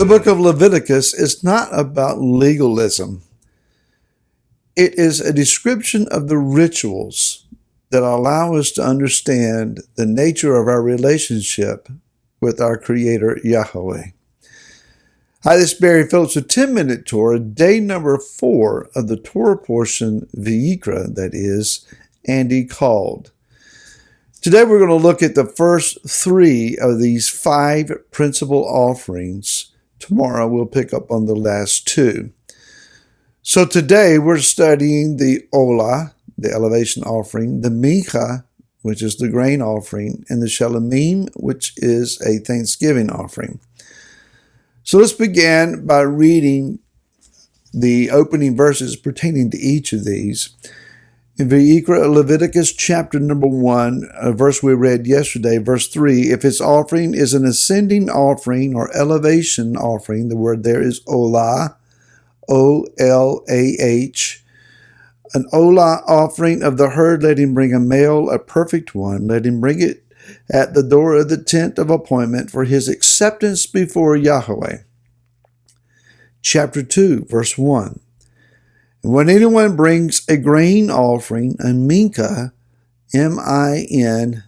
The book of Leviticus is not about legalism. It is a description of the rituals that allow us to understand the nature of our relationship with our Creator, Yahweh. Hi, this is Barry Phillips with 10-Minute Torah, day number 4 of the Torah portion, Vayikra, that is, and He called. Today we're going to look at the first 3 of these 5 principal offerings. Tomorrow we'll pick up on the last 2. So today we're studying the Olah, the elevation offering, the Mincha, which is the grain offering, and the Shalomim, which is a thanksgiving offering. So let's begin by reading the opening verses pertaining to each of these. In Vayikra, Leviticus chapter number 1, a verse we read yesterday, verse 3, if its offering is an ascending offering or elevation offering, the word there is Olah, O-L-A-H, an Olah offering of the herd, let him bring a male, a perfect one. Let him bring it at the door of the tent of appointment for his acceptance before Yahweh. Chapter 2, verse 1. And when anyone brings a grain offering, a mincha, M-I-N-C-H-A,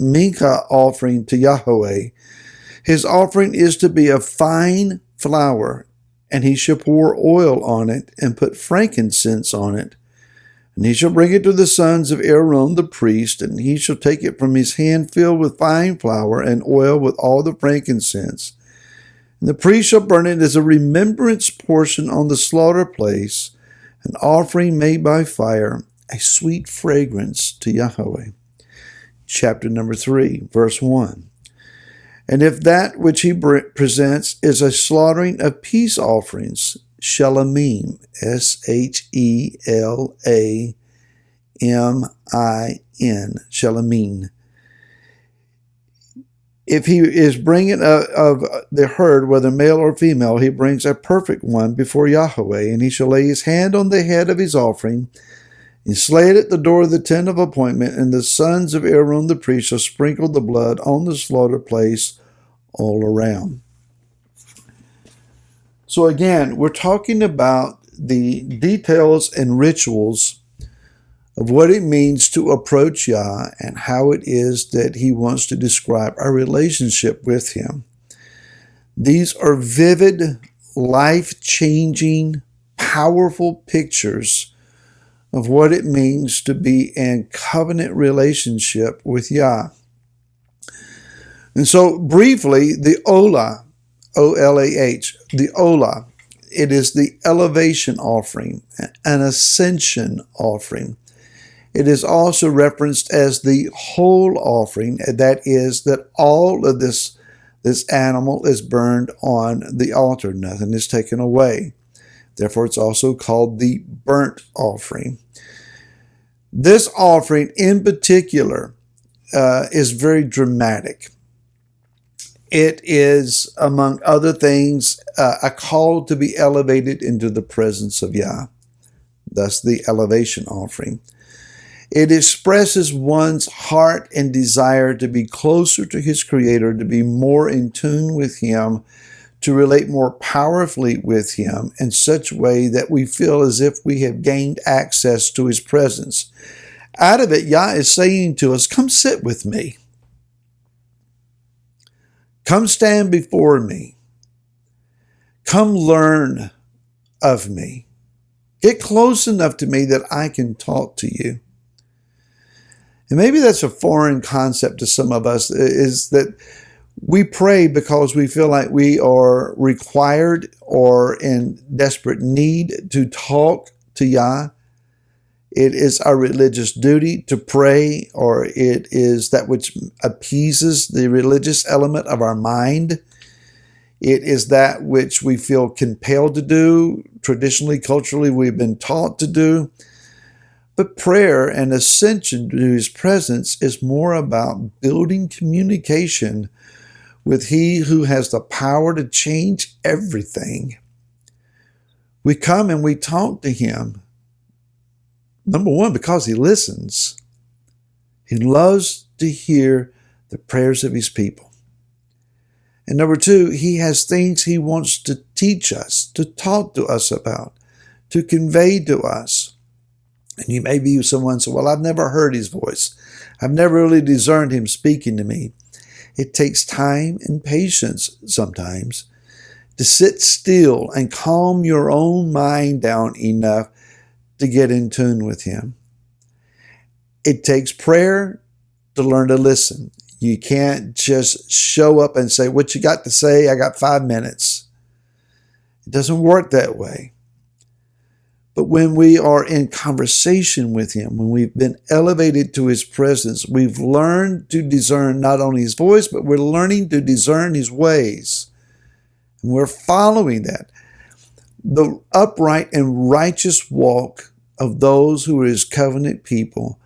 mincha offering to Yahweh, his offering is to be of fine flour, and he shall pour oil on it and put frankincense on it. And he shall bring it to the sons of Aaron the priest, and he shall take it from his hand filled with fine flour and oil with all the frankincense. And the priest shall burn it as a remembrance portion on the slaughter place, an offering made by fire, a sweet fragrance to Yahweh. Chapter number 3, verse 1. And if that which he presents is a slaughtering of peace offerings, Shalomim, S-H-E-L-A-M-I-N, Shalomim. If he is bringing of the herd, whether male or female, he brings a perfect one before Yahweh, and he shall lay his hand on the head of his offering, and slay it at the door of the tent of appointment, and the sons of Aaron the priest shall sprinkle the blood on the slaughter place all around. So again, we're talking about the details and rituals of what it means to approach Yah and how it is that He wants to describe our relationship with Him. These are vivid, life-changing, powerful pictures of what it means to be in covenant relationship with Yah. And so briefly, the Olah, O-L-A-H, the Olah, it is the elevation offering, an ascension offering. It is also referenced as the whole offering, that is, that all of this animal is burned on the altar. Nothing is taken away. Therefore, it's also called the burnt offering. This offering in particular is very dramatic. It is, among other things, a call to be elevated into the presence of Yah. Thus, the elevation offering. It expresses one's heart and desire to be closer to his Creator, to be more in tune with Him, to relate more powerfully with Him in such a way that we feel as if we have gained access to His presence. Out of it, Yah is saying to us, come sit with me. Come stand before me. Come learn of me. Get close enough to me that I can talk to you. And maybe that's a foreign concept to some of us, is that we pray because we feel like we are required or in desperate need to talk to Yah. It is our religious duty to pray, or it is that which appeases the religious element of our mind. It is that which we feel compelled to do. Traditionally, culturally, we've been taught to do. But prayer and ascension to His presence is more about building communication with He who has the power to change everything. We come and we talk to Him. Number one, because He listens. He loves to hear the prayers of His people. And number two, he has things he wants to teach us, to talk to us about, to convey to us. And you may be someone say, well, I've never heard his voice. I've never really discerned him speaking to me. It takes time and patience sometimes to sit still and calm your own mind down enough to get in tune with him. It takes prayer to learn to listen. You can't just show up and say, what you got to say? I got 5 minutes. It doesn't work that way. But when we are in conversation with him, when we've been elevated to his presence, we've learned to discern not only his voice, but we're learning to discern his ways. And we're following that. The upright and righteous walk of those who are his covenant people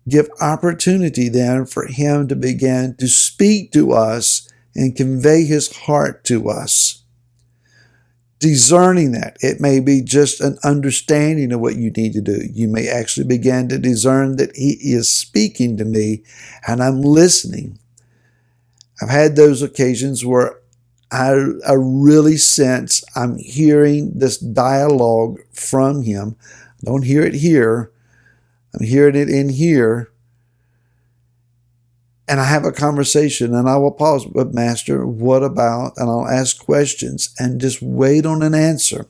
give opportunity then for him to begin to speak to us and convey his heart to us. Discerning that. It may be just an understanding of what you need to do. You may actually begin to discern that he is speaking to me and I'm listening. I've had those occasions where I really sense I'm hearing this dialogue from him. I don't hear it here. I'm hearing it in here. And I have a conversation and I will pause. But Master, what about? And I'll ask questions and just wait on an answer.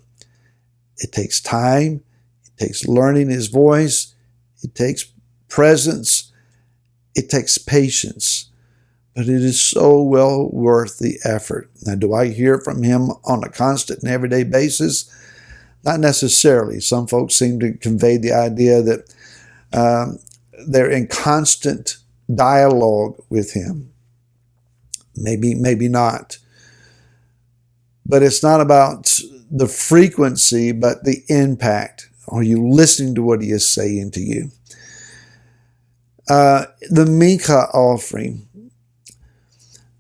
It takes time. It takes learning his voice. It takes presence. It takes patience. But it is so well worth the effort. Now, do I hear from him on a constant and everyday basis? Not necessarily. Some folks seem to convey the idea that they're in constant dialogue with him. Maybe not. But it's not about the frequency, but the impact. Are you listening to what he is saying to you? The Mincha offering.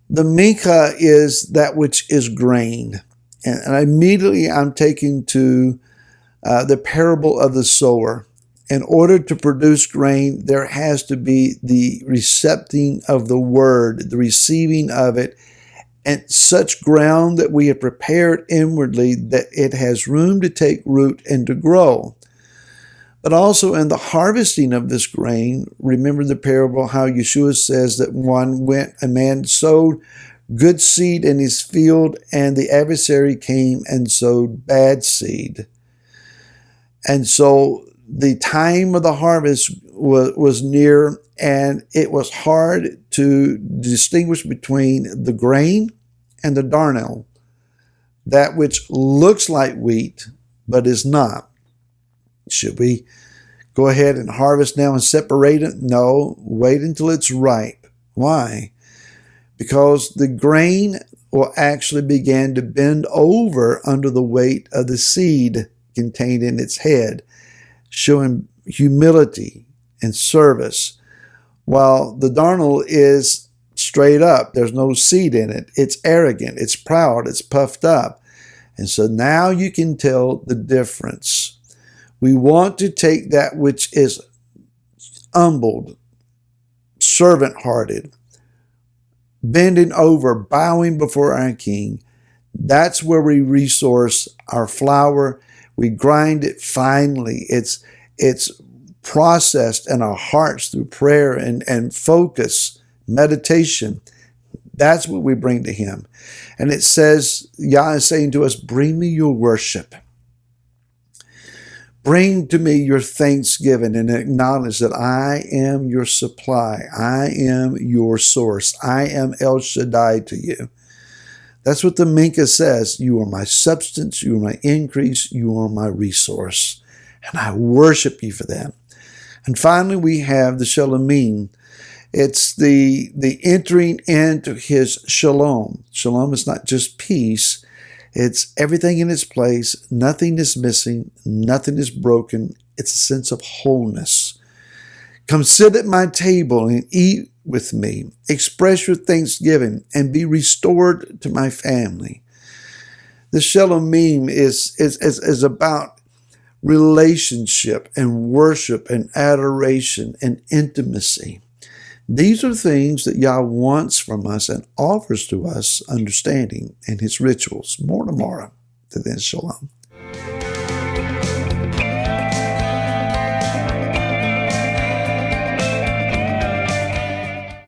The Mincha is that which is grain. And immediately I'm taken to the parable of the sower. In order to produce grain, there has to be the recepting of the word, the receiving of it, and such ground that we have prepared inwardly that it has room to take root and to grow. But also in the harvesting of this grain, remember the parable how Yeshua says that a man sowed good seed in his field and the adversary came and sowed bad seed. And so the time of the harvest was near, and it was hard to distinguish between the grain and the darnel, that which looks like wheat but is not. Should we go ahead and harvest now and separate it? No, wait until it's ripe. Why? Because the grain will actually begin to bend over under the weight of the seed contained in its head, showing humility and service, while the darnel is straight up. There's no seed in it. It's arrogant. It's proud. It's puffed up. And so now you can tell the difference. We want to take that which is humbled, servant-hearted, bending over, bowing before our King. That's where we resource our flour. We grind it finely. It's processed in our hearts through prayer and focus, meditation. That's what we bring to him. And it says, Yah is saying to us, bring me your worship. Bring to me your thanksgiving and acknowledge that I am your supply. I am your source. I am El Shaddai to you. That's what the Mincha says. You are my substance. You are my increase. You are my resource. And I worship you for that. And finally, we have the Shalomim. It's the entering into his shalom. Shalom is not just peace. It's everything in its place. Nothing is missing. Nothing is broken. It's a sense of wholeness. Come sit at my table and eat with me. Express your thanksgiving and be restored to my family. The Shalomim is about relationship and worship and adoration and intimacy. These are things that Yah wants from us and offers to us understanding in His rituals. More tomorrow. To then, shalom.